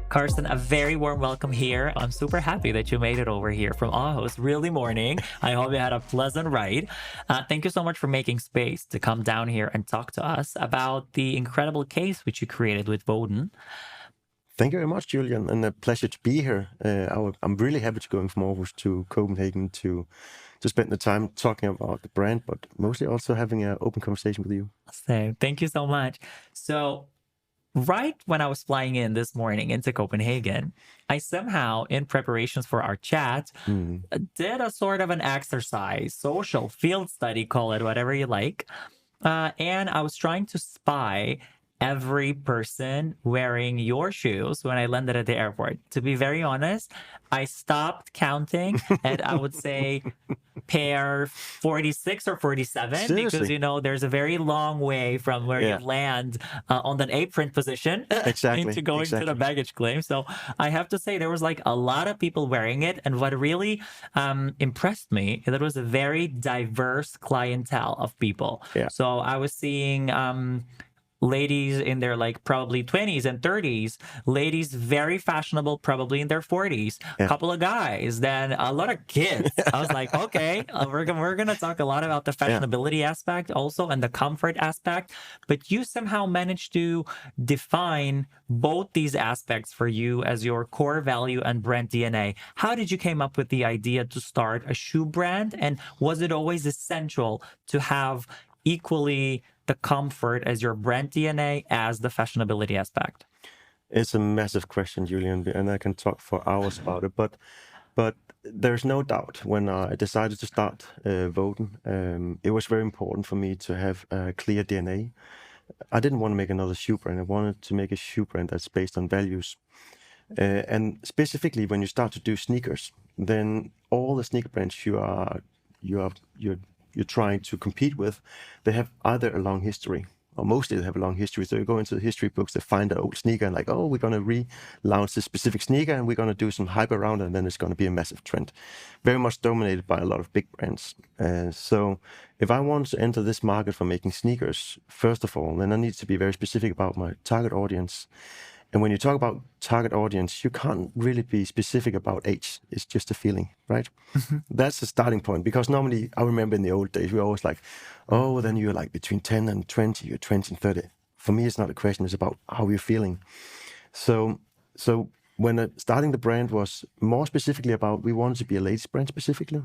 Carsten, a very warm welcome here. I'm super happy that you made it over here from Aarhus really morning. I hope you had a pleasant ride. Thank you so much for making space to come down here and talk to us about the incredible case which you created with Woden. Thank you very much, Julian, and a pleasure to be here. I'm really happy to go from Aarhus to Copenhagen to spend the time talking about the brand, but mostly also having an open conversation with you. So thank you so much. So right when I was flying in this morning into Copenhagen, I somehow, in preparations for our chat, did a sort of an exercise, social field study, call it whatever you like. And I was trying to spy every person wearing your shoes when I landed at the airport. To be very honest, I stopped counting and I would say pair 46 or 47. Seriously? Because, you know, there's a very long way from where you land on that apron position into going to the baggage claim. So I have to say there was like a lot of people wearing it. And what really impressed me is that it was a very diverse clientele of people. Yeah. So I was seeing ladies in their like probably 20s and 30s, ladies very fashionable, probably in their 40s, a couple of guys, then a lot of kids. I was like, okay, we're going to talk a lot about the fashionability aspect also and the comfort aspect, but you somehow managed to define both these aspects for you as your core value and brand DNA. How did you came up with the idea to start a shoe brand? And was it always essential to have equally the comfort as your brand DNA as the fashionability aspect? It's a massive question, Julian, and I can talk for hours about it. But there's no doubt when I decided to start Woden, it was very important for me to have a clear DNA. I didn't want to make another shoe brand. I wanted to make a shoe brand that's based on values. And specifically, when you start to do sneakers, then all the sneaker brands you're trying to compete with, they have either a long history, or mostly they have a long history. So you go into the history books, they find an old sneaker and like, oh, we're going to relaunch this specific sneaker and we're going to do some hype around it, and then it's going to be a massive trend. Very much dominated by a lot of big brands. So if I want to enter this market for making sneakers, first of all, then I need to be very specific about my target audience. And when you talk about target audience, you can't really be specific about age. It's just a feeling, right? That's the starting point. Because normally, I remember in the old days, we were always like, oh, then you're like between 10 and 20, you're 20 and 30. For me, it's not a question. It's about how you're feeling. So when starting the brand was more specifically about, we wanted to be a ladies brand specifically.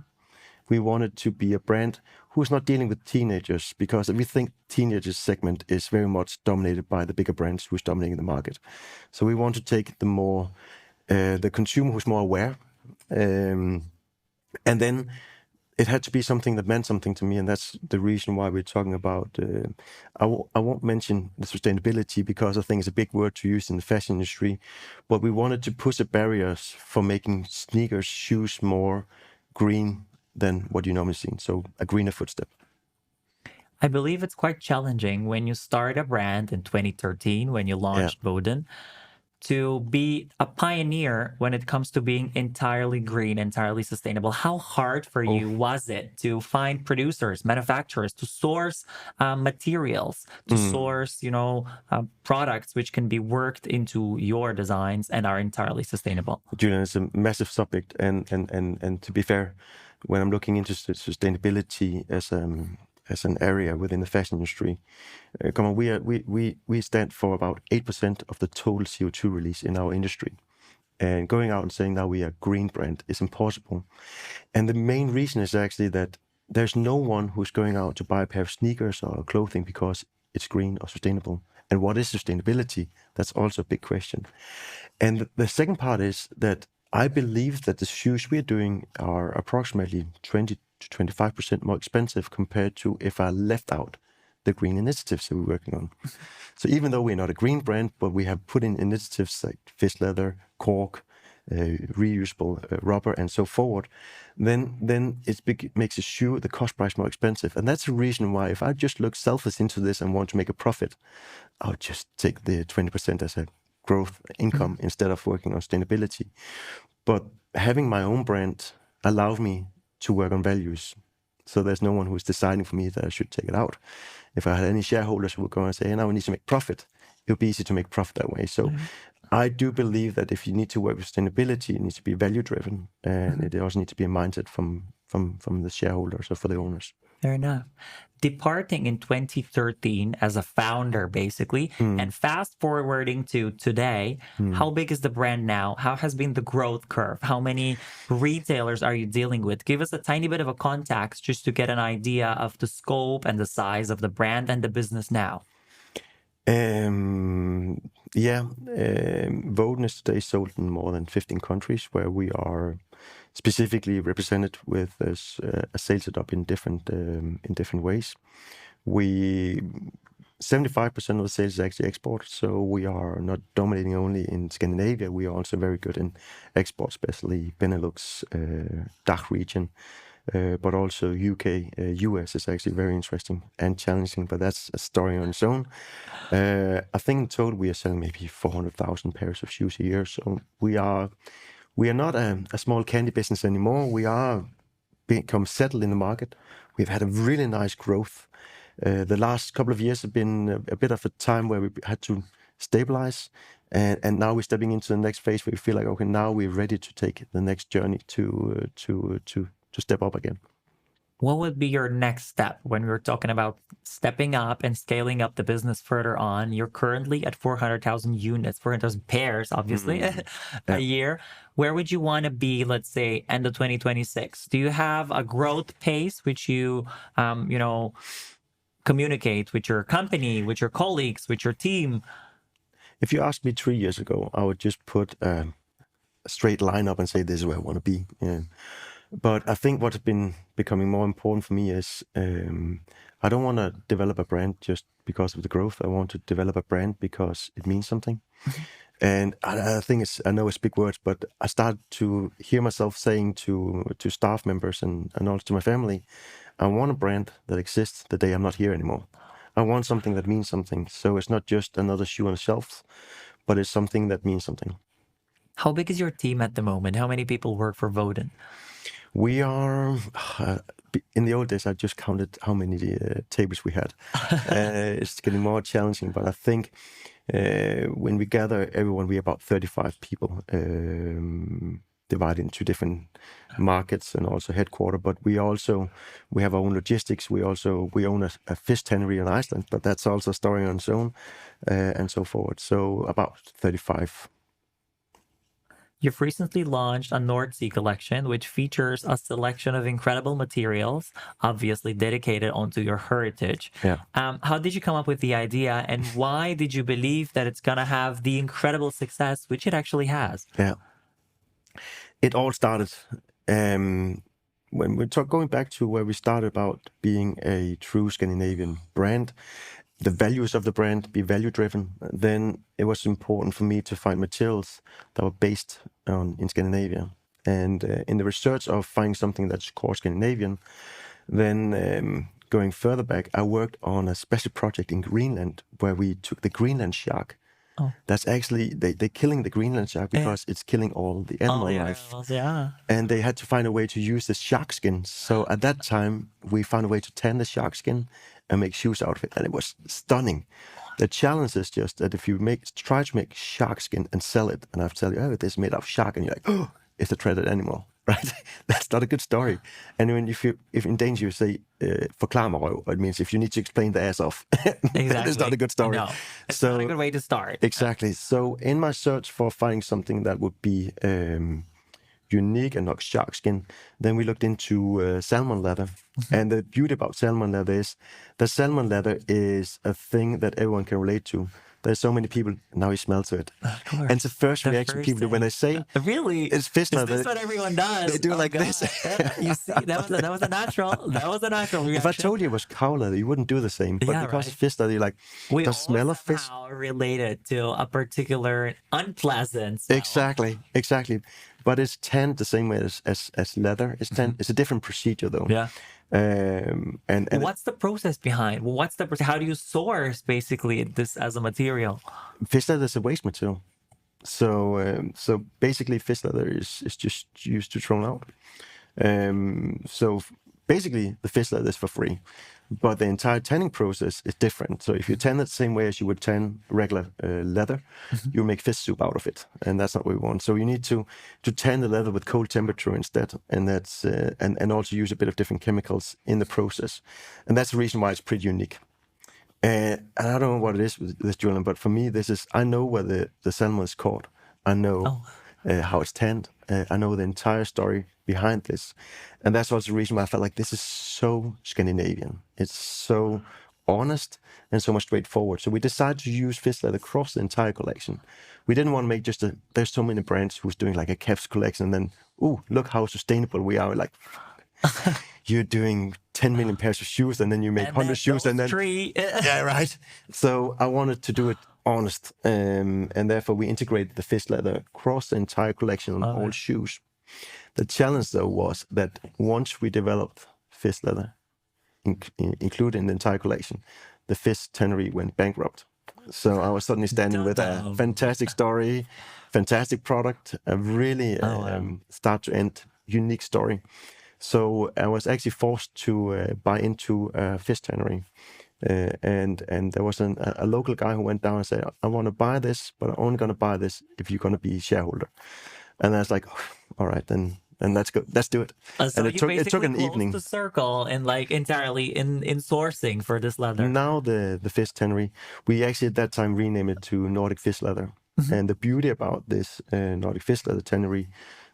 We wanted to be a brand who's not dealing with teenagers, because we think teenagers segment is very much dominated by the bigger brands who's dominating the market. So we want to take the consumer who's more aware. And then it had to be something that meant something to me. And that's the reason why we're talking about, I won't mention the sustainability because I think it's a big word to use in the fashion industry, but we wanted to push the barriers for making sneakers, shoes more green than what you normally see. So a greener footstep. I believe it's quite challenging when you start a brand in 2013, when you launched Woden, to be a pioneer when it comes to being entirely green, entirely sustainable. How hard for you was it to find producers, manufacturers, to source materials, to source, products which can be worked into your designs and are entirely sustainable? Julian, it's a massive subject. And to be fair, when I'm looking into sustainability as an area within the fashion industry, we stand for about 8% of the total CO2 release in our industry. And going out and saying now we are a green brand is impossible. And the main reason is actually that there's no one who's going out to buy a pair of sneakers or clothing because it's green or sustainable. And what is sustainability? That's also a big question. And the second part is that I believe that the shoes we're doing are approximately 20 to 25% more expensive compared to if I left out the green initiatives that we're working on. So even though we're not a green brand, but we have put in initiatives like fish leather, cork, reusable rubber, and so forward, then it makes the shoe, the cost price more expensive. And that's the reason why if I just look selfish into this and want to make a profit, I'll just take the 20% as a growth income instead of working on sustainability. But having my own brand allowed me to work on values. So there's no one who's deciding for me that I should take it out. If I had any shareholders who would go and say, hey, now we need to make profit, it would be easy to make profit that way. So I do believe that if you need to work with sustainability, it needs to be value driven, and it also needs to be a mindset from the shareholders or for the owners. Fair enough. Departing in 2013 as a founder, basically, and fast forwarding to today, how big is the brand now? How has been the growth curve? How many retailers are you dealing with? Give us a tiny bit of a context just to get an idea of the scope and the size of the brand and the business now. Woden is today sold in more than 15 countries, where we are specifically represented with a sales setup in different ways. 75% of the sales is actually export, so we are not dominating only in Scandinavia. We are also very good in export, especially Benelux, DACH region, but also UK, US is actually very interesting and challenging, but that's a story on its own. I think in total we are selling maybe 400,000 pairs of shoes a year, so we are not a small candy business anymore. We are become settled in the market. We've had a really nice growth. The last couple of years have been a bit of a time where we had to stabilize, and now we're stepping into the next phase where we feel like, okay, now we're ready to take the next journey to step up again. What would be your next step when we're talking about stepping up and scaling up the business further on? You're currently at 400,000 units, 400,000 pairs, obviously, a year. Where would you want to be, let's say, end of 2026? Do you have a growth pace which you, communicate with your company, with your colleagues, with your team? If you asked me 3 years ago, I would just put a straight line up and say, this is where I want to be. Yeah. But I think what has been becoming more important for me is I don't want to develop a brand just because of the growth. I want to develop a brand because it means something. And I think I know it's big words, but I started to hear myself saying to staff members and also to my family, I want a brand that exists the day I'm not here anymore. I want something that means something. So it's not just another shoe on the shelf, but it's something that means something. How big is your team at the moment? How many people work for Woden? We are, in the old days, I just counted how many tables we had. It's getting more challenging, but I think when we gather everyone, we're about 35 people, divided into different markets and also headquarters. But we have our own logistics. We own a fish tannery in Iceland, but that's also a story on its own, and so forth. So about 35. You've recently launched a North Sea collection, which features a selection of incredible materials, obviously dedicated onto your heritage. Yeah. How did you come up with the idea, and why did you believe that it's going to have the incredible success which it actually has? Yeah. It all started when we're going back to where we started about being a true Scandinavian brand. The values of the brand be value driven, then it was important for me to find materials that were based in Scandinavia. And in the research of finding something that's core Scandinavian, then going further back, I worked on a special project in Greenland where we took the Greenland shark. Oh. That's actually, they're killing the Greenland shark because it's killing all the animal life. Animals, yeah. And they had to find a way to use the shark skin. So at that time, we found a way to tan the shark skin and make shoes out of it. And it was stunning. The challenge is just that if you try to make shark skin and sell it, and I have to tell you, oh, this is made of shark, and you're like, oh, it's a threaded animal, right? That's not a good story. And when if in Danish you say forklar mig røv, it means if you need to explain the ass off, exactly. That is not a good story. No, it's not a good way to start. Exactly. So in my search for finding something that would be unique and not shark skin, then we looked into salmon leather. And the beauty about salmon leather is that salmon leather is a thing that everyone can relate to. There's so many people, now you smell to it. And it's the first reaction people do when they say, really? It's fish leather. This is what everyone does. They do like God. this. You see, that was a natural reaction. If I told you it was cow leather, you wouldn't do the same. But because it's fish leather, you're like, the smell of fish. Related to a particular unpleasant smell. Exactly. But it's tanned the same way as leather. It's tanned. It's a different procedure though. Yeah. And what's the process behind? How do you source basically this as a material? Fish leather is a waste material. So basically fish leather is just used to thrown out. So basically the fish leather is for free. but the entire tanning process is different. So if you tan it the same way as you would tan regular leather, you make fish soup out of it, and that's not what we want. So you need to tan the leather with cold temperature instead, and that's and also use a bit of different chemicals in the process, and that's the reason why it's pretty unique. And I don't know what it is with this, Julian, but for me, I know where the salmon is caught. I know how it's tanned. I know the entire story behind this. And that's also the reason why I felt like this is so Scandinavian. It's so honest and so much straightforward. So we decided to use fish leather across the entire collection. We didn't want to make there's so many brands who's doing like a CIFF collection and then, look how sustainable we are. Like, you're doing 10 million pairs of shoes and then you make 100 shoes and then... yeah, right. So I wanted to do it honest. And therefore we integrated the fish leather across the entire collection on all shoes. The challenge though was that once we developed fish leather, included in the entire collection, the fish tannery went bankrupt. So I was suddenly standing with a fantastic story, fantastic product, a really start to end unique story. So I was actually forced to buy into a fish tannery. And there was a local guy who went down and said, I want to buy this, but I'm only going to buy this if you're going to be a shareholder. And I was like, all right, then let's go. Let's do it. So and it took an closed evening. The circle and like entirely in sourcing for this leather. Now the fish tannery, we actually at that time renamed it to Nordic Fish Leather. And the beauty about this Nordic Fish Leather tannery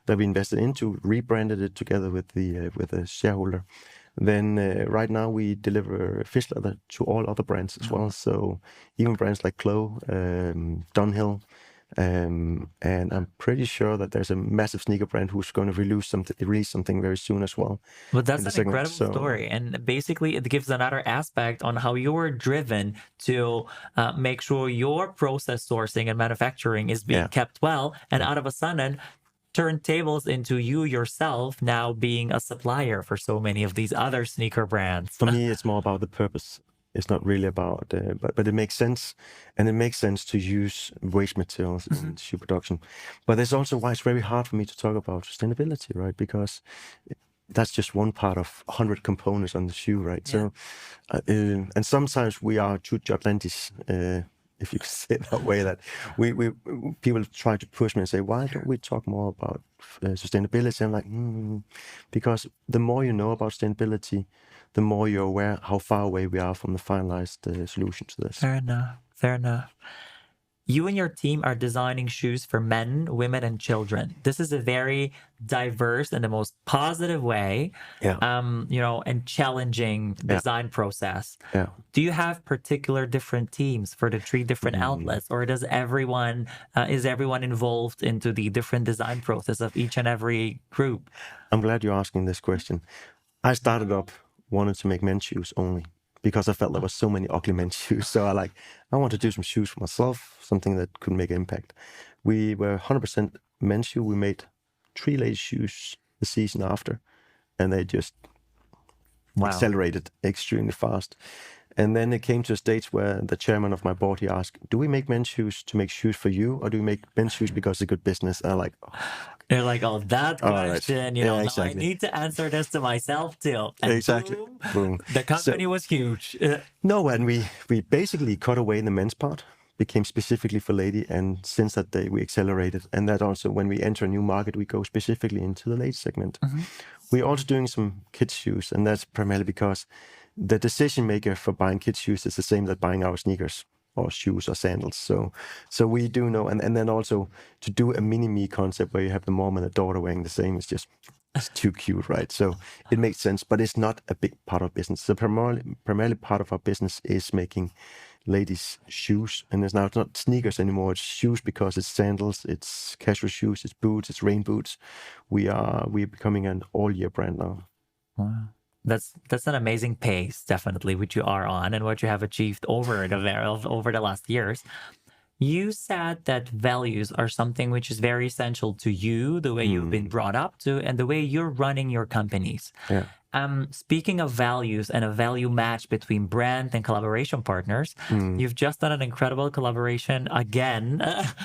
that we invested into, rebranded it together with the shareholder. Then right now we deliver fish leather to all other brands as well. So even brands like Chloe, Dunhill, and I'm pretty sure that there's a massive sneaker brand who's going to release something very soon as well. But that's an incredible story, and basically it gives another aspect on how you were driven to make sure your process sourcing and manufacturing is being kept well, and out of a sudden turn tables into you yourself now being a supplier for so many of these other sneaker brands. For me, it's more about the purpose. It's not really about, but it makes sense, and it makes sense to use waste materials in shoe production. But that's also why it's very hard for me to talk about sustainability, right? Because that's just one part of 100 components on the shoe, right? So, and sometimes we are too judgmental, if you could say it that way, that we people try to push me and say, why don't we talk more about sustainability? I'm like, because the more you know about sustainability, the more you're aware how far away we are from the finalized solution to this. Fair enough. You and your team are designing shoes for men, women, and children. This is a very diverse and the most positive way, and challenging design process. Yeah. Do you have particular different teams for the 3 different outlets, or does everyone is everyone involved into the different design process of each and every group? I'm glad you're asking this question. I started up wanting to make men's shoes only, because I felt there was so many ugly men's shoes. So I want to do some shoes for myself, something that could make an impact. We were 100% men's shoe. We made 3 ladies' shoes the season after, and they just accelerated extremely fast. And then it came to a stage where the chairman of my board, he asked, do we make men's shoes to make shoes for you, or do we make men's shoes because it's a good business? And I'm like, They're like, that question, right. Exactly. I need to answer this to myself too. And exactly. Boom. The company was huge. No, and we basically cut away the men's part, became specifically for lady, and since that day we accelerated. And that also, when we enter a new market, we go specifically into the lady segment. We're also doing some kids shoes, and that's primarily because the decision maker for buying kids shoes is the same that buying our sneakers or shoes or sandals. So we do know, and then also to do a mini-me concept where you have the mom and the daughter wearing the same, it's too cute, right? So it makes sense, but it's not a big part of business. So primarily part of our business is making ladies' shoes, and it's not sneakers anymore. It's shoes because it's sandals, it's casual shoes, it's boots, it's rain boots. We're becoming an all-year brand now. Wow. That's an amazing pace, definitely, which you are on and what you have achieved over the last years. You said that values are something which is very essential to you, the way you've been brought up to, and the way you're running your companies. Yeah. Speaking of values and a value match between brand and collaboration partners, you've just done an incredible collaboration again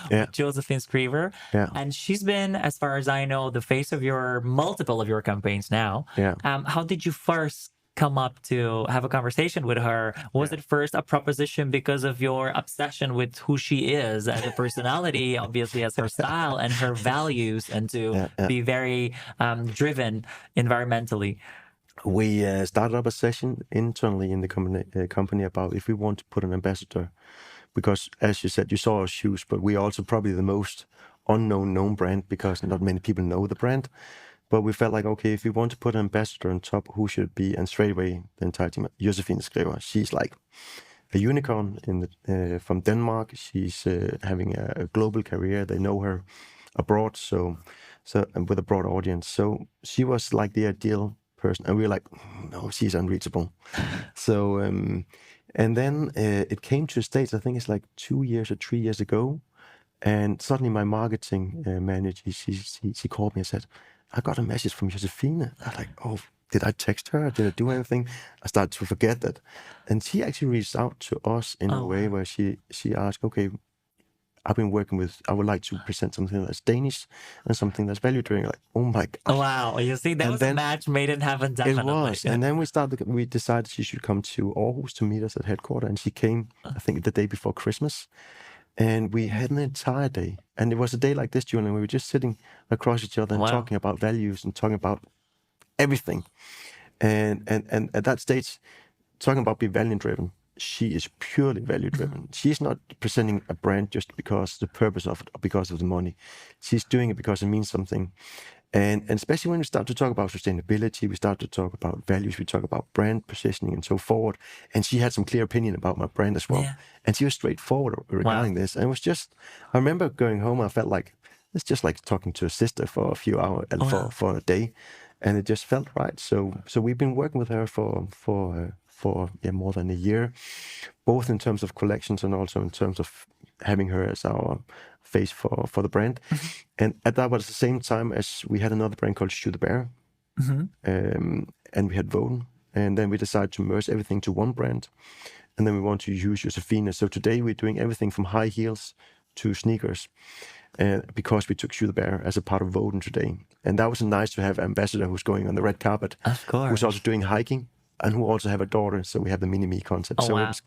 with Josephine Skriver. Yeah. And she's been, as far as I know, the face of multiple of your campaigns now. Yeah. How did you first come up to have a conversation with her? Was it first a proposition because of your obsession with who she is as a personality, obviously as her style and her values, and to be very driven environmentally? We started up a session internally in the company about if we want to put an ambassador, because as you said, you saw our shoes, but we're also probably the most known brand because not many people know the brand. But we felt like, okay, if we want to put an ambassador on top, who should it be? And straight away, the entire team, Josephine Skriver, she's like a unicorn from Denmark. She's having a global career. They know her abroad, so and with a broad audience. So she was like the ideal person, and we were like, no, she's unreachable. So and then it came to a stage, I think it's like 2 years or 3 years ago, and suddenly my marketing manager, she called me and said, I got a message from Josephine. I was like, oh, did I text her? Did I do anything? I started to forget that. And she actually reached out to us in a way where she asked, okay, I've been working with, I would like to present something that's Danish and something that's value driven. Like, oh my God. Oh, wow. You see, that was a match made in heaven, definitely. It was. And then we decided she should come to Aarhus to meet us at headquarters. And she came, I think, the day before Christmas. And we had an entire day. And it was a day like this, Julian, we were just sitting across each other and talking about values and talking about everything. And at that stage, talking about being value driven, she is purely value driven. She's not presenting a brand just because the purpose of it or because of the money. She's doing it because it means something. And especially when we start to talk about sustainability, we start to talk about values, we talk about brand positioning and so forth. And she had some clear opinion about my brand as well. Yeah. And she was straightforward regarding this. And it was just, I remember going home, I felt like, it's just like talking to a sister for a few hours, for a day. And it just felt right. So we've been working with her for more than a year, both in terms of collections and also in terms of having her as our face for the brand. And at that was the same time as we had another brand called Shoe the Bear, and we had Woden, and then we decided to merge everything to one brand, and then we want to use Josephine. So today we're doing everything from high heels to sneakers, because we took Shoe the Bear as a part of Woden today. And that was nice to have an ambassador who's going on the red carpet, of course, who's also doing hiking, and who also have a daughter. So we have the mini-me concept. Oh, so wow. It was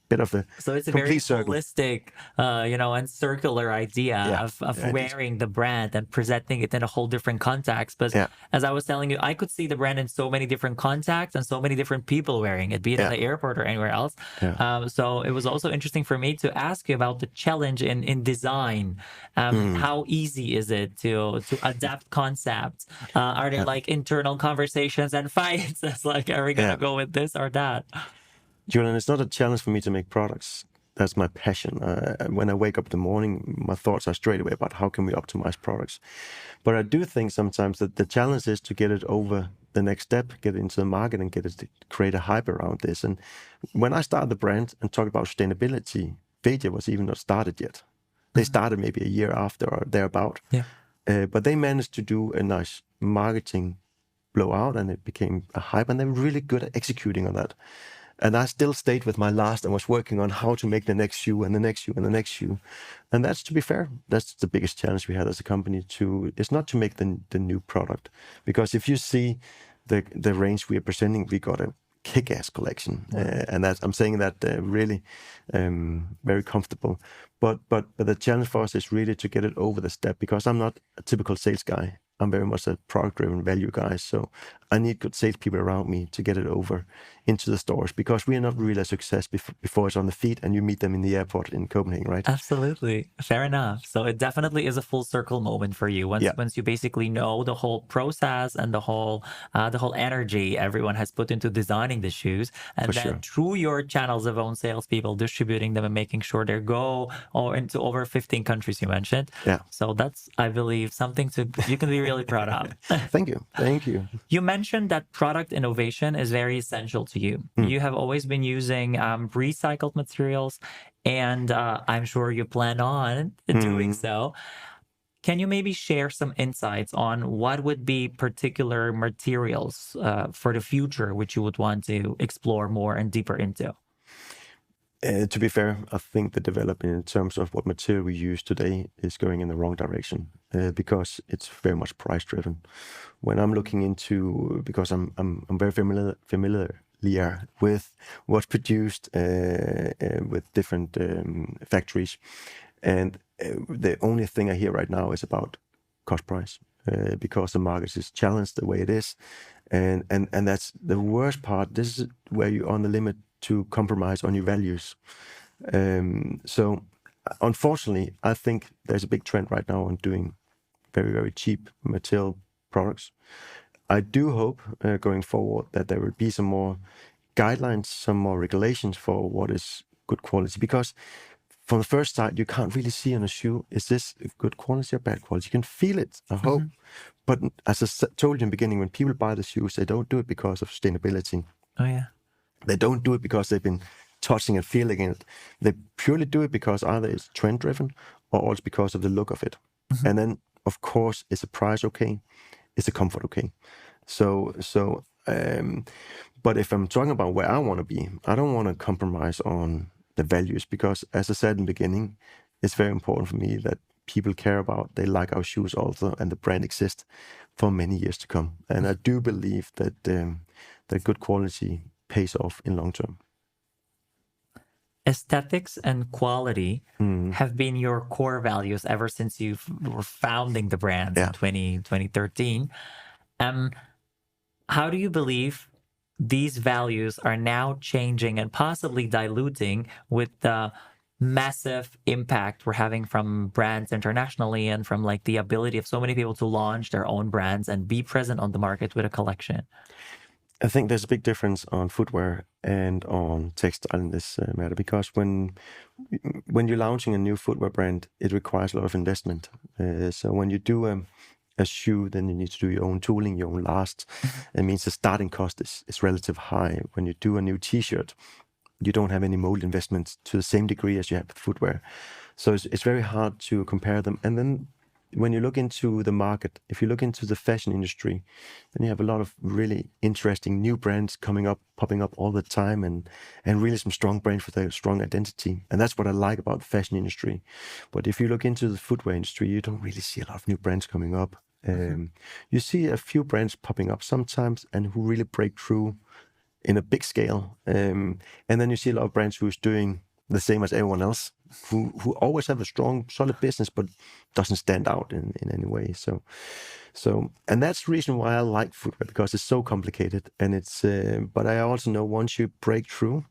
bit of the so it's a very holistic and circular idea of wearing the brand and presenting it in a whole different context. But as I was telling you, I could see the brand in so many different contexts and so many different people wearing it, be it at the airport or anywhere else. So it was also interesting for me to ask you about the challenge in design. How easy is it to adapt concepts? Are there like internal conversations and fights? It's like, are we gonna go with this or that? Julian, it's not a challenge for me to make products. That's my passion. When I wake up in the morning, my thoughts are straight away about how can we optimize products. But I do think sometimes that the challenge is to get it over the next step, get it into the market and create a hype around this. And when I started the brand and talked about sustainability, Veja was even not started yet. They started maybe a year after or thereabout. But they managed to do a nice marketing blowout and it became a hype, and they were really good at executing on that. And I still stayed with my last and was working on how to make the next shoe and the next shoe and the next shoe. And that's, to be fair, that's the biggest challenge we had as a company. It's not to make the new product. Because if you see the range we are presenting, we got a kick-ass collection. And I'm saying that really very comfortable. But the challenge for us is really to get it over the step, because I'm not a typical sales guy. I'm very much a product-driven value guy, so I need good salespeople around me to get it over into the stores, because we are not really a success before it's on the feet and you meet them in the airport in Copenhagen, right? Absolutely. Fair enough. So it definitely is a full circle moment for you once you basically know the whole process and the whole energy everyone has put into designing the shoes, and then through your channels of own salespeople, distributing them and making sure they go into over 15 countries you mentioned. So that's, I believe, something you can be really proud of. Thank you. You mentioned that product innovation is very essential to you. You have always been using recycled materials, and I'm sure you plan on doing so. Can you maybe share some insights on what would be particular materials for the future which you would want to explore more and deeper into? To be fair, I think the development in terms of what material we use today is going in the wrong direction because it's very much price driven. When I'm looking into, because I'm very familiar with what's produced with different factories, and the only thing I hear right now is about cost price because the market is challenged the way it is, and that's the worst part. This is where you're on the limit to compromise on your values. So unfortunately, I think there's a big trend right now on doing very, very cheap material products. I do hope going forward that there will be some more guidelines, some more regulations for what is good quality, because from the first sight, you can't really see on a shoe, is this good quality or bad quality? You can feel it, I hope. But as I told you in the beginning, when people buy the shoes, they don't do it because of sustainability. Oh, yeah. They don't do it because they've been touching and feeling it. They purely do it because either it's trend driven or also because of the look of it. And then, of course, is the price okay? Is the comfort okay? But if I'm talking about where I want to be, I don't want to compromise on the values because, as I said in the beginning, it's very important for me that people care about, they like our shoes also, and the brand exists for many years to come. And I do believe that that good quality pays off in long term. Aesthetics and quality have been your core values ever since you were founding the brand in 2013. How do you believe these values are now changing and possibly diluting with the massive impact we're having from brands internationally and from like the ability of so many people to launch their own brands and be present on the market with a collection? I think there's a big difference on footwear and on textile in this matter, because when you're launching a new footwear brand, it requires a lot of investment. So when you do a shoe, then you need to do your own tooling, your own last. It means the starting cost is relatively high. When you do a new T-shirt, you don't have any mold investments to the same degree as you have with footwear. So it's very hard to compare them. And then when you look into the market, if you look into the fashion industry, then you have a lot of really interesting new brands popping up all the time, and really some strong brands with a strong identity. And that's what I like about the fashion industry. But if you look into the footwear industry, you don't really see a lot of new brands coming up. You see a few brands popping up sometimes and who really break through in a big scale. And then you see a lot of brands who's doing the same as everyone else, who always have a strong, solid business, but doesn't stand out in any way. So, and that's the reason why I like footwear, because it's so complicated. And it's, but I also know once you break through,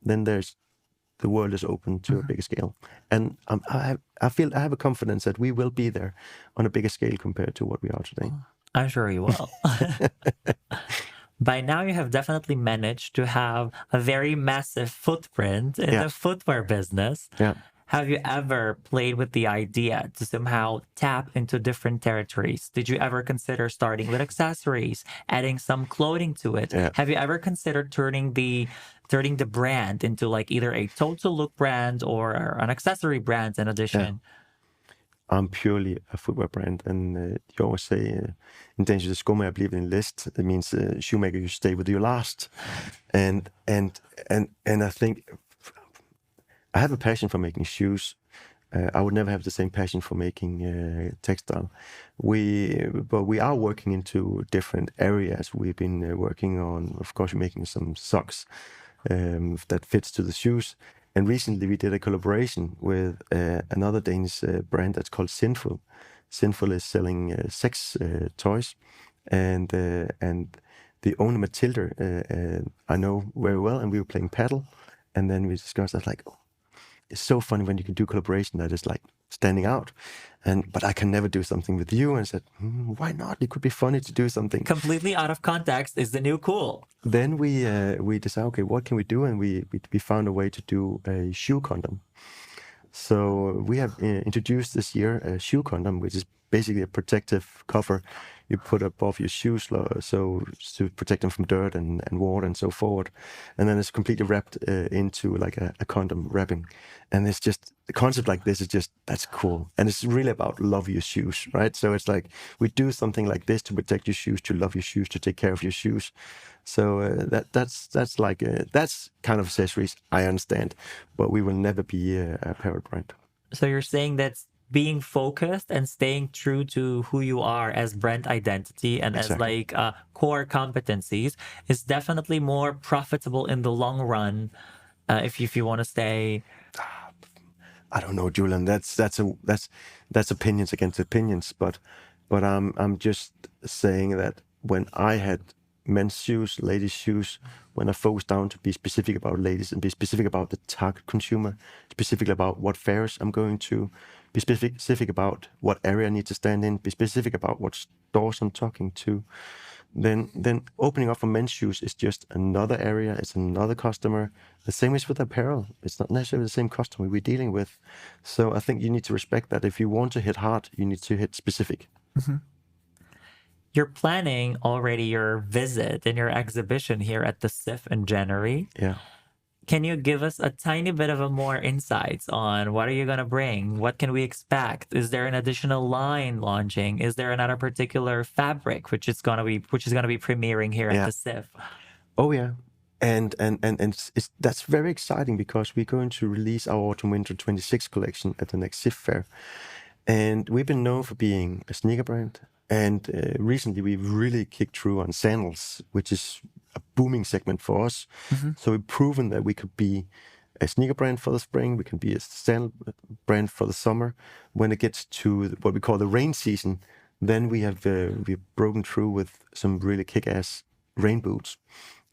then the world is open to a bigger scale. And I feel I have a confidence that we will be there on a bigger scale compared to what we are today. I'm sure you will. By now, you have definitely managed to have a very massive footprint in the footwear business. Yeah. Have you ever played with the idea to somehow tap into different territories? Did you ever consider starting with accessories, adding some clothing to it? Yeah. Have you ever considered turning the brand into like either a total look brand or an accessory brand in addition? Yeah. I'm purely a footwear brand, and you always say in Danish, the skomager bliver en list. It means shoemaker, you stay with your last. And I think I have a passion for making shoes. I would never have the same passion for making textile. But we are working into different areas. We've been working on, of course, making some socks that fits to the shoes. And recently we did a collaboration with another Danish brand that's called Sinful. Sinful is selling sex toys, and the owner Matilda I know very well, and we were playing paddle, and then we discussed. I was like, oh, it's so funny when you can do collaboration that is like standing out, but I can never do something with you. And I said, why not? It could be funny to do something completely out of context is the new cool. Then we decided, okay, what can we do? And we found a way to do a shoe condom. So we have introduced this year a shoe condom, which is basically a protective cover you put above your shoes, so to protect them from dirt and water and so forth. And then it's completely wrapped into like a condom wrapping. And it's just the concept like this is just, that's cool. And it's really about love your shoes, right? So it's like we do something like this to protect your shoes, to love your shoes, to take care of your shoes. So that's like that's kind of accessories I understand, but we will never be a apparel brand. So you're saying that being focused and staying true to who you are as brand identity and as Exactly. like core competencies is definitely more profitable in the long run if you want to stay. I don't know, Julian. That's opinions against opinions, but I'm just saying that when I had men's shoes, ladies' shoes, when I focused down to be specific about ladies and be specific about the target consumer, specifically about what fairs I'm going to, be specific about what area I need to stand in, be specific about what stores I'm talking to, then opening up for men's shoes is just another area, it's another customer. The same is with apparel. It's not necessarily the same customer we're dealing with. So I think you need to respect that. If you want to hit hard, you need to hit specific. Mm-hmm. You're planning already your visit and your exhibition here at the CIFF in January. Yeah. Can you give us a tiny bit of a more insights on what are you going to bring? What can we expect? Is there an additional line launching? Is there another particular fabric which is going to be premiering here at the CIFF? Oh yeah. And it's that's very exciting because we're going to release our Autumn Winter 26 collection at the next CIFF fair. And we've been known for being a sneaker brand. And recently we've really kicked through on sandals, which is a booming segment for us. Mm-hmm. So we've proven that we could be a sneaker brand for the spring. We can be a sandal brand for the summer. When it gets to what we call the rain season, then we've broken through with some really kick-ass rain boots.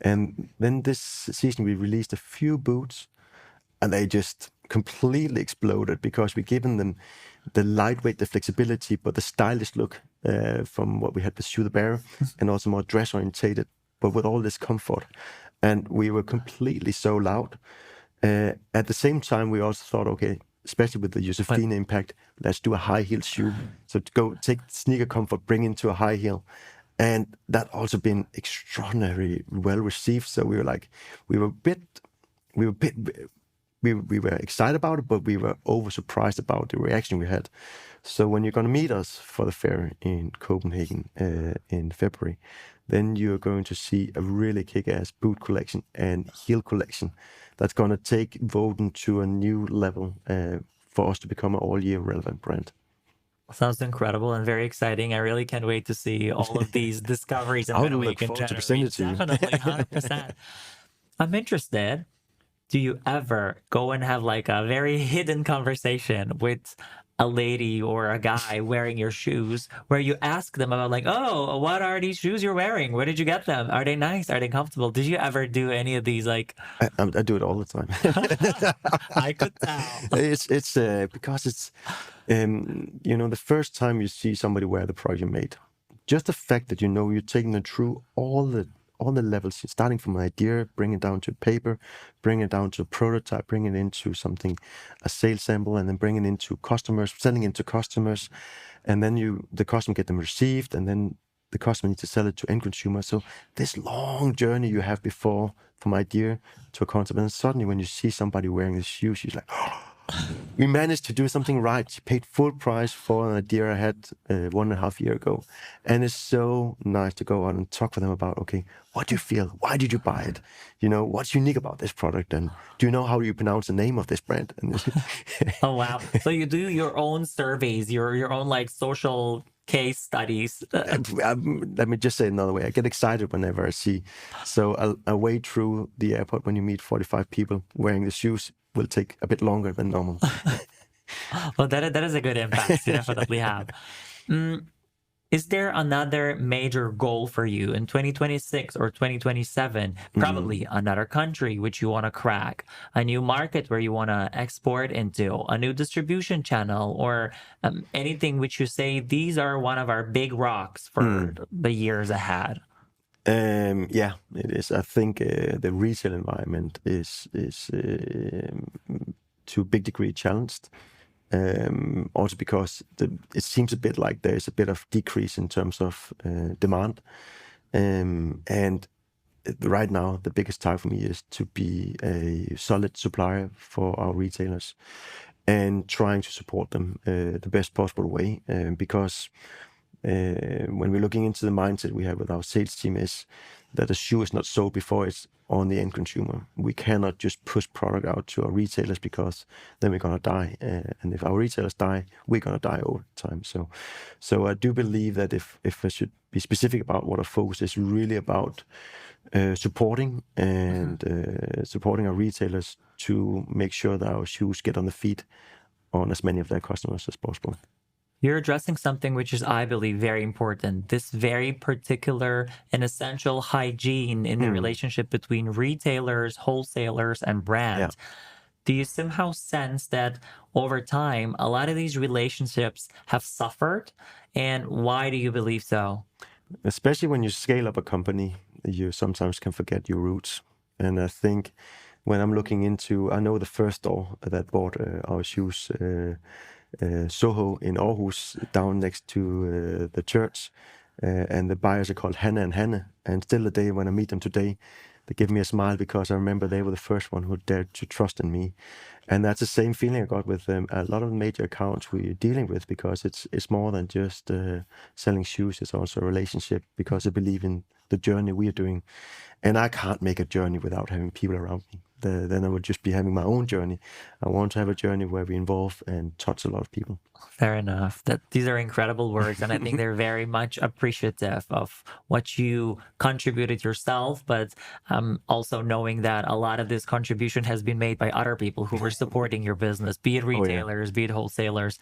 And then this season we released a few boots, and they just completely exploded because we've given them the lightweight, the flexibility, but the stylish look from what we had with Shoe the Bear, and also more dress orientated, but with all this comfort. And we were completely sold out. At the same time, we also thought, okay, especially with the Josephine impact, let's do a high heel shoe. So to go take sneaker comfort, bring into a high heel. And that also been extraordinarily well received. So we were excited about it, but we were over surprised about the reaction we had. So when you're going to meet us for the fair in Copenhagen in February, then you're going to see a really kick-ass boot collection and heel collection that's going to take Woden to a new level for us to become an all-year relevant brand. Sounds incredible and very exciting. I really can't wait to see all of these discoveries in a week in January. Definitely, 100%. I'm interested. Do you ever go and have like a very hidden conversation with a lady or a guy wearing your shoes where you ask them about like, oh, what are these shoes you're wearing? Where did you get them? Are they nice? Are they comfortable? Did you ever do any of these? Like, I do it all the time. I could tell. It's because it's, the first time you see somebody wear the product you made, just the fact that you're taking them through all the levels, starting from an idea, bring it down to paper, bring it down to a prototype, bring it into something, a sales sample, and then bring it into customers, sending it to customers, and then the customer get them received, and then the customer needs to sell it to end consumer. So this long journey you have before from idea to a concept, and suddenly when you see somebody wearing the shoes, she's like, oh, we managed to do something right. She paid full price for an idea I had 1.5 years ago. And it's so nice to go out and talk with them about, okay, what do you feel? Why did you buy it? What's unique about this product? And do you know how you pronounce the name of this brand? Oh, wow. So you do your own surveys, your own like social case studies. Let me just say it another way. I get excited whenever I see. So a way through the airport when you meet 45 people wearing the shoes will take a bit longer than normal. Well, that is a good impact you definitely have. Is there another major goal for you in 2026 or 2027? Probably another country which you want to crack, a new market where you want to export into, a new distribution channel, or anything which you say these are one of our big rocks for the years ahead. Yeah, it is. I think the retail environment is to a big degree challenged. Also because it seems a bit like there's a bit of decrease in terms of demand. And right now, the biggest target for me is to be a solid supplier for our retailers and trying to support them the best possible way. Because when we're looking into the mindset we have with our sales team is that a shoe is not sold before it's on the end consumer. We cannot just push product out to our retailers because then we're going to die. And if our retailers die, we're going to die over time. So I do believe that if I should be specific about what our focus is really about supporting and supporting our retailers to make sure that our shoes get on the feet on as many of their customers as possible. You're addressing something which is, I believe, very important. This very particular and essential hygiene in the relationship between retailers, wholesalers, and brands. Yeah. Do you somehow sense that over time, a lot of these relationships have suffered? And why do you believe so? Especially when you scale up a company, you sometimes can forget your roots. And I think when I'm looking into, I know the first store that bought our shoes, Soho in Aarhus, down next to the church. And the buyers are called Hannah and Hannah. And still today, when I meet them today, they give me a smile because I remember they were the first one who dared to trust in me. And that's the same feeling I got with a lot of major accounts we're dealing with, because it's more than just selling shoes. It's also a relationship because I believe in the journey we are doing. And I can't make a journey without having people around me. Then I would just be having my own journey. I want to have a journey where we involve and touch a lot of people. Fair enough. These are incredible words, and I think they're very much appreciative of what you contributed yourself, but also knowing that a lot of this contribution has been made by other people who were supporting your business, be it retailers, be it wholesalers.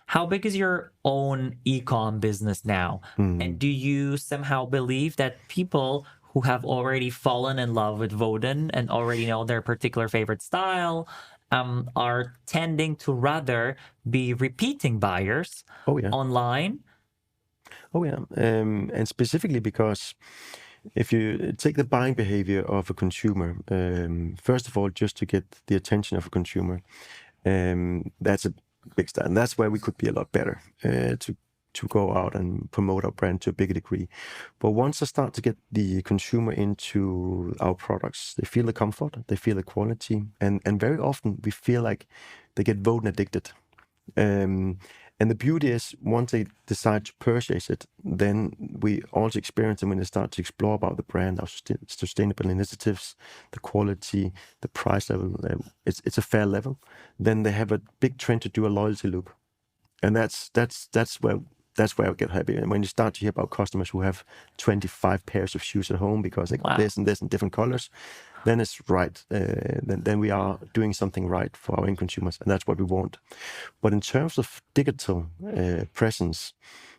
How big is your own e-com business now? And do you somehow believe that people who have already fallen in love with Woden and already know their particular favorite style are tending to rather be repeating buyers online? Oh, yeah. And specifically because if you take the buying behavior of a consumer, first of all, just to get the attention of a consumer, that's a big start. And that's where we could be a lot better to go out and promote our brand to a bigger degree. But once I start to get the consumer into our products, they feel the comfort, they feel the quality, and very often we feel like they get Woden addicted. And the beauty is, once they decide to purchase it, then we also experience them when they start to explore about the brand, our sustainable initiatives, the quality, the price level. It's a fair level. Then they have a big trend to do a loyalty loop, and that's where I get happy. And when you start to hear about customers who have 25 pairs of shoes at home because they got this and this in different colors, then it's right. Then we are doing something right for our end consumers, and that's what we want. But in terms of digital presence,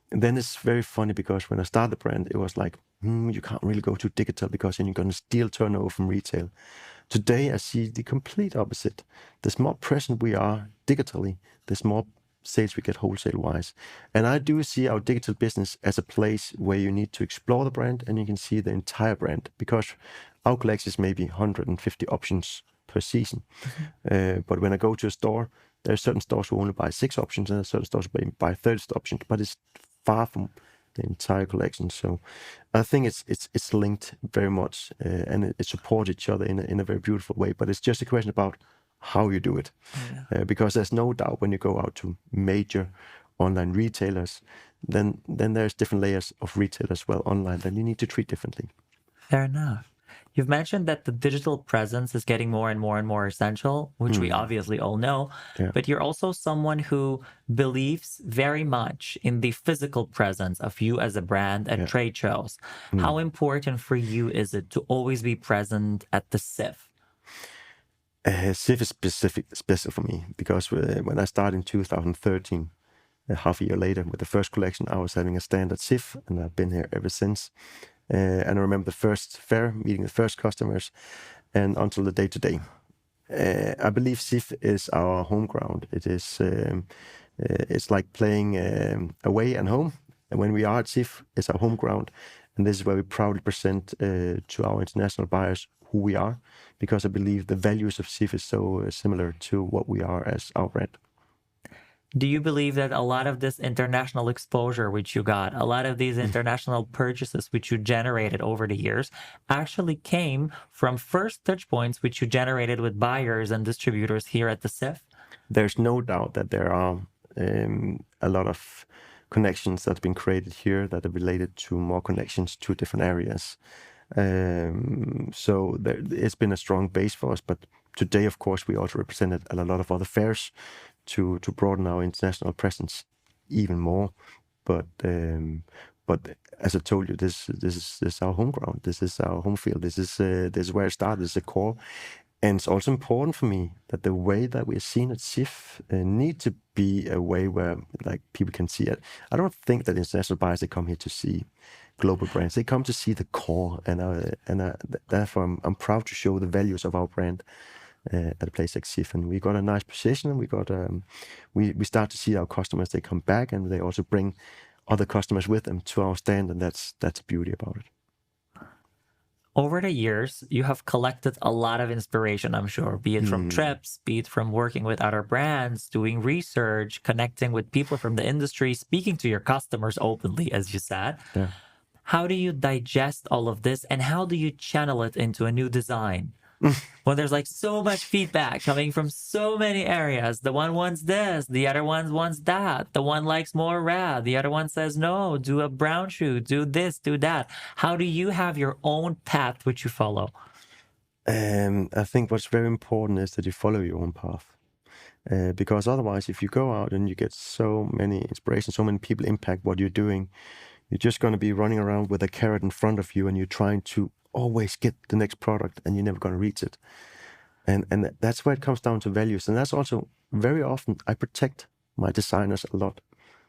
then it's very funny because when I started the brand, it was like, you can't really go to digital because then you're going to steal turnover from retail. Today, I see the complete opposite. There's more present we are digitally, there's more sales we get wholesale-wise. And I do see our digital business as a place where you need to explore the brand and you can see the entire brand, because our collection is maybe 150 options per season. But when I go to a store, there are certain stores who only buy 6 options and there are certain stores who buy 30 options, but it's far from the entire collection. So I think it's linked very much and it supports each other in a very beautiful way. But it's just a question about how you do it. Because there's no doubt when you go out to major online retailers, then there's different layers of retail as well online that you need to treat differently. Fair enough. You've mentioned that the digital presence is getting more and more and more essential, which we obviously all know, but you're also someone who believes very much in the physical presence of you as a brand at trade shows. How important for you is it to always be present at the CIFF? CIFF is special for me because when I started in 2013, half a year later with the first collection, I was having a stand at CIFF, and I've been here ever since. And I remember the first fair, meeting the first customers, and until the day today. I believe CIFF is our home ground. It is, it's like playing away and home. And when we are at CIFF, it's our home ground. And this is where we proudly present to our international buyers who we are, because I believe the values of CIFF is so similar to what we are as our brand. Do you believe that a lot of this international exposure which you got, a lot of these international purchases which you generated over the years actually came from first touch points which you generated with buyers and distributors here at the CIFF? There's no doubt that there are a lot of connections that have been created here that are related to more connections to different areas. So it's been a strong base for us, but today, of course, we also represented at a lot of other fairs to broaden our international presence even more. But as I told you, this is our home ground. This is our home field. This is where it started. This is the core. And it's also important for me that the way that we're seen at CIFF need to be a way where like people can see it. I don't think that international buyers, they come here to see global brands. They come to see the core, and therefore I'm proud to show the values of our brand at a place like CIFF. And we got a nice position, and we got we start to see our customers. They come back, and they also bring other customers with them to our stand, and that's the beauty about it. Over the years, you have collected a lot of inspiration, I'm sure, be it from trips, be it from working with other brands, doing research, connecting with people from the industry, speaking to your customers openly, as you said. Yeah. How do you digest all of this, and how do you channel it into a new design? When there's like so much feedback coming from so many areas, the one wants this, the other one wants that, the one likes more red, the other one says no, do a brown shoe, do this, do that. How do you have your own path which you follow? I think what's very important is that you follow your own path. Because otherwise, if you go out and you get so many inspirations, so many people impact what you're doing, you're just going to be running around with a carrot in front of you, and you're trying to always get the next product, and you're never going to reach it. And that's where it comes down to values. And that's also very often I protect my designers a lot,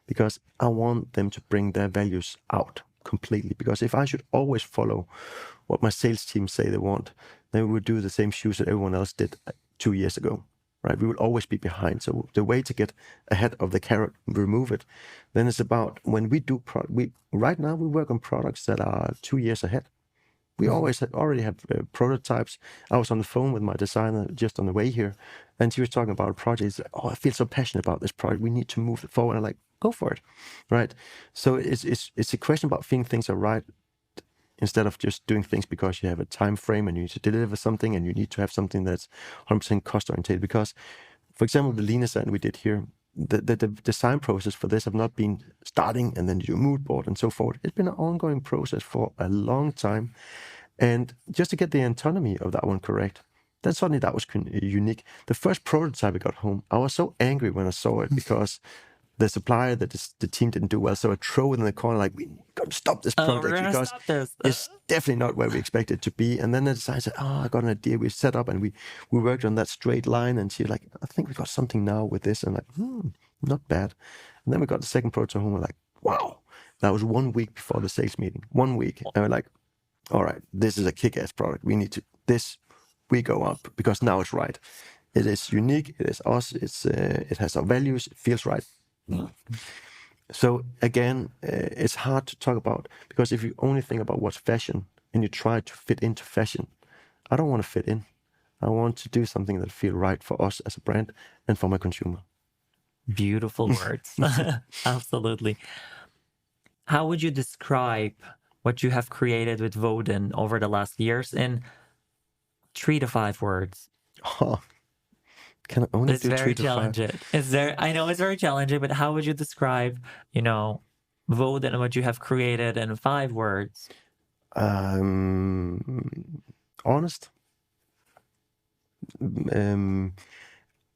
because I want them to bring their values out completely. Because if I should always follow what my sales team say they want, then we would do the same shoes that everyone else did 2 years ago, right? We will always be behind. So the way to get ahead of the carrot, remove it. Then it's about when we do right now we work on products that are 2 years ahead. We already have prototypes. I was on the phone with my designer just on the way here, and she was talking about a project. Oh, I feel so passionate about this project. We need to move it forward. And I'm like, go for it, right? So it's a question about feeling things are right, instead of just doing things because you have a time frame and you need to deliver something, and you need to have something that's 100% cost oriented. Because, for example, the lean design we did here, the design process for this have not been starting and then you do a mood board and so forth. It's been an ongoing process for a long time. And just to get the autonomy of that one correct, then suddenly that was unique. The first prototype I got home, I was so angry when I saw it, because the supplier that the team didn't do well. So I threw it in the corner, like, we got to stop this project because it's definitely not where we expect it to be. And then the designer said, I got an idea. We set up and we worked on that straight line. And she's like, I think we got something now with this. And like, not bad. And then we got the second prototype home. We're like, wow. That was 1 week before the sales meeting. 1 week. And we're like, all right, this is a kick-ass product. We need to, we go up because now it's right. It is unique. It is us. It has our values. It feels right. So again, it's hard to talk about, because if you only think about what's fashion and you try to fit into fashion, I don't want to fit in. I want to do something that feels right for us as a brand and for my consumer. Beautiful words. Absolutely. How would you describe what you have created with Woden over the last years in 3 to 5 words? Can I only it's do very 3 to 5? challenging. I know it's very challenging, but how would you describe, Woden and what you have created in 5 words? Honest.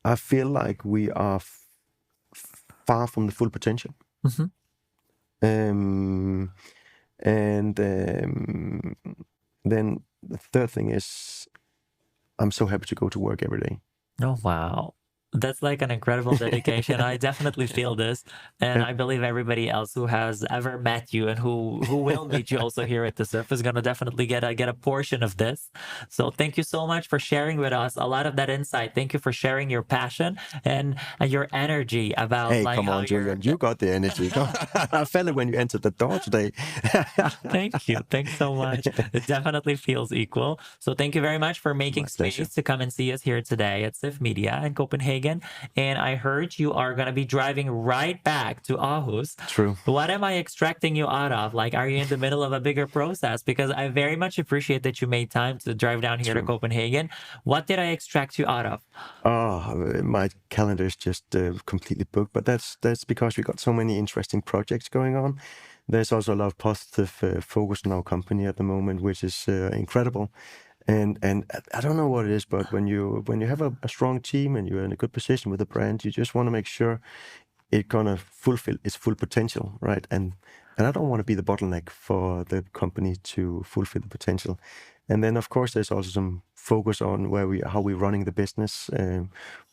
I feel like we are far from the full potential. Mm-hmm. Then the third thing is, I'm so happy to go to work every day. Oh, wow. That's like an incredible dedication. I definitely feel this. And I believe everybody else who has ever met you and who will meet you also here at the CIFF is going to definitely get a portion of this. So thank you so much for sharing with us a lot of that insight. Thank you for sharing your passion and your energy about come on, Julian, you got the energy. I felt it when you entered the door today. Thank you. Thanks so much. It definitely feels equal. So thank you very much for making space to come and see us here today at CIFF Media in Copenhagen. Copenhagen, and I heard you are going to be driving right back to Aarhus. True. What am I extracting you out of? Like, are you in the middle of a bigger process? Because I very much appreciate that you made time to drive down here to Copenhagen. What did I extract you out of? Oh, my calendar is just completely booked, but that's because we got so many interesting projects going on. There's also a lot of positive focus on our company at the moment, which is incredible. And I don't know what it is, but when you have a strong team and you're in a good position with the brand, you just want to make sure it's gonna fulfill its full potential, right? And I don't want to be the bottleneck for the company to fulfill the potential. And then, of course, there's also some focus on how we're running the business.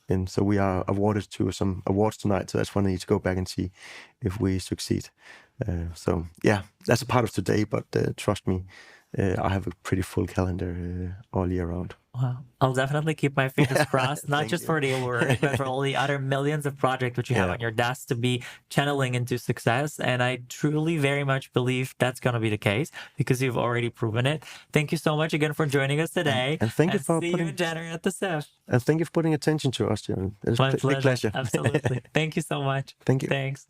And so we are awarded to some awards tonight. So that's when I need to go back and see if we succeed. So yeah, that's a part of today. But trust me, I have a pretty full calendar all year round. Wow. I'll definitely keep my fingers crossed, not just for the award, but for all the other millions of projects which you have on your desk to be channeling into success. And I truly very much believe that's going to be the case because you've already proven it. Thank you so much again for joining us today. And thank you for see you in January at the CIFF. And thank you for putting attention to us, Julian. It's My a big pleasure. Absolutely. Thank you so much. Thank you. Thanks.